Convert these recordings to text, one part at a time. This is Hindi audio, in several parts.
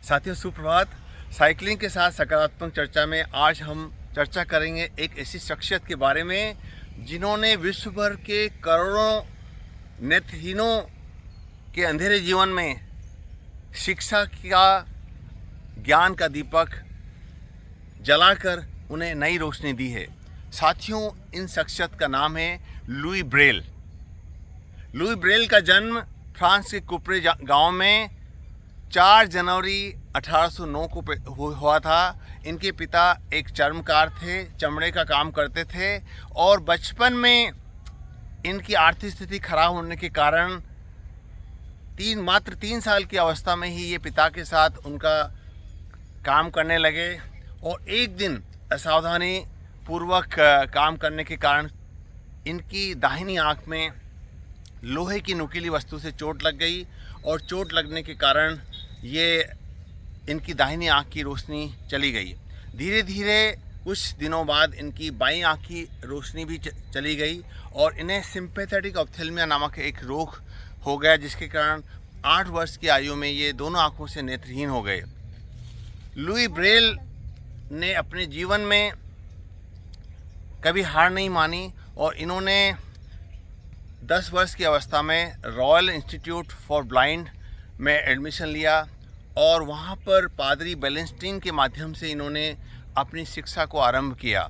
साथियों सुप्रभात। साइकिलिंग के साथ सकारात्मक चर्चा में आज हम चर्चा करेंगे एक ऐसी शख्सियत के बारे में जिन्होंने विश्व भर के करोड़ों नेत्रहीनों के अंधेरे जीवन में शिक्षा का, ज्ञान का दीपक जलाकर उन्हें नई रोशनी दी है। साथियों, इन शख्सियत का नाम है लुई ब्रेल। लुई ब्रेल का जन्म फ्रांस के कुप्रे गांव में 4 जनवरी 1809 को हुआ था। इनके पिता एक चर्मकार थे, चमड़े का काम करते थे और बचपन में इनकी आर्थिक स्थिति खराब होने के कारण मात्र 3 साल की अवस्था में ही ये पिता के साथ उनका काम करने लगे और एक दिन असावधानी पूर्वक काम करने के कारण इनकी दाहिनी आंख में लोहे की नुकीली वस्तु से चोट लग गई और चोट लगने के कारण ये इनकी दाहिनी आंख की रोशनी चली गई। धीरे धीरे कुछ दिनों बाद इनकी बाईं आंख की रोशनी भी चली गई और इन्हें सिंपैथेटिक ऑप्थेल्मिया नामक एक रोग हो गया, जिसके कारण 8 वर्ष की आयु में ये दोनों आंखों से नेत्रहीन हो गए। लुई ब्रेल ने अपने जीवन में कभी हार नहीं मानी और इन्होंने 10 वर्ष की अवस्था में रॉयल इंस्टीट्यूट फॉर ब्लाइंड में एडमिशन लिया और वहाँ पर पादरी बेलेंस्टीन के माध्यम से इन्होंने अपनी शिक्षा को आरंभ किया।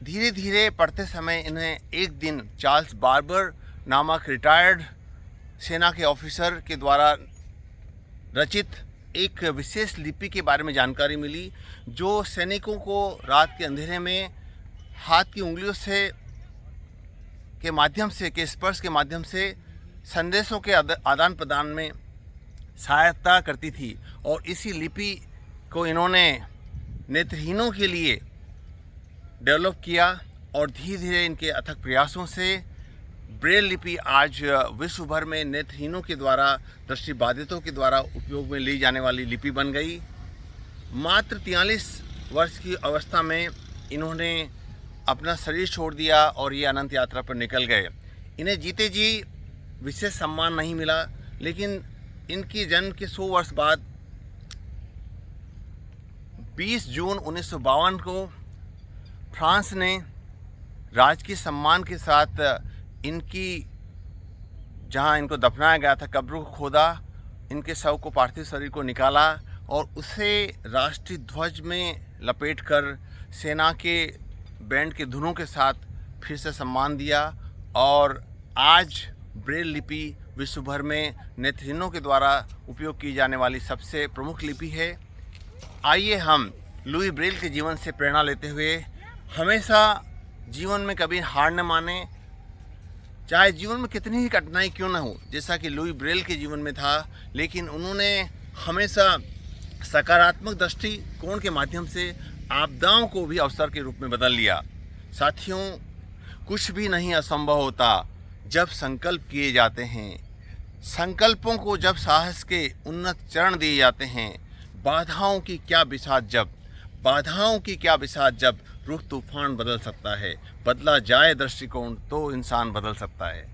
धीरे धीरे पढ़ते समय इन्हें एक दिन चार्ल्स बार्बर नामक रिटायर्ड सेना के ऑफिसर के द्वारा रचित एक विशेष लिपि के बारे में जानकारी मिली, जो सैनिकों को रात के अंधेरे में हाथ की उंगलियों के स्पर्श के माध्यम से संदेशों के आदान प्रदान में सहायता करती थी। और इसी लिपि को इन्होंने नेत्रहीनों के लिए डेवलप किया और धीरे धीरे इनके अथक प्रयासों से ब्रेल लिपि आज विश्व भर में नेत्रहीनों के द्वारा, दृष्टिबाधितों के द्वारा उपयोग में ली जाने वाली लिपि बन गई। मात्र 43 वर्ष की अवस्था में इन्होंने अपना शरीर छोड़ दिया और ये अनंत यात्रा पर निकल गए। इन्हें जीते जी विशेष सम्मान नहीं मिला, लेकिन इनकी जन्म के 100 वर्ष बाद 20 जून 1952 को फ्रांस ने राजकीय सम्मान के साथ इनकी, जहां इनको दफनाया गया था, कब्र को खोदा, इनके शव को, पार्थिव शरीर को निकाला और उसे राष्ट्रीय ध्वज में लपेटकर सेना के बैंड के धुनों के साथ फिर से सम्मान दिया। और आज ब्रेल लिपि विश्व भर में नेत्रहीनों के द्वारा उपयोग की जाने वाली सबसे प्रमुख लिपि है। आइए हम लुई ब्रेल के जीवन से प्रेरणा लेते हुए हमेशा जीवन में कभी हार न माने, चाहे जीवन में कितनी ही कठिनाई क्यों न हो, जैसा कि लुई ब्रेल के जीवन में था, लेकिन उन्होंने हमेशा सकारात्मक दृष्टिकोण के माध्यम से आपदाओं को भी अवसर के रूप में बदल लिया। साथियों, कुछ भी नहीं असंभव होता जब संकल्प किए जाते हैं। संकल्पों को जब साहस के उन्नत चरण दिए जाते हैं, बाधाओं की क्या बिसात जब रुख तूफान बदल सकता है। बदला जाए दृष्टिकोण तो इंसान बदल सकता है।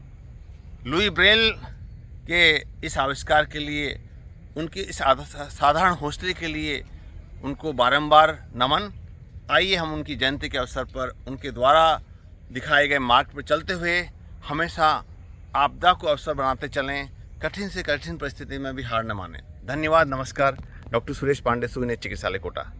लुई ब्रेल के इस आविष्कार के लिए, उनके इस साधारण हौसले के लिए उनको बारंबार नमन। आइए हम उनकी जयंती के अवसर पर उनके द्वारा दिखाए गए मार्ग पर चलते हुए हमेशा आपदा को अवसर बनाते चलें, कठिन से कठिन परिस्थिति में भी हार न मानें। धन्यवाद, नमस्कार। डॉक्टर सुरेश पांडे, सुविनेत्र चिकित्सालय, कोटा।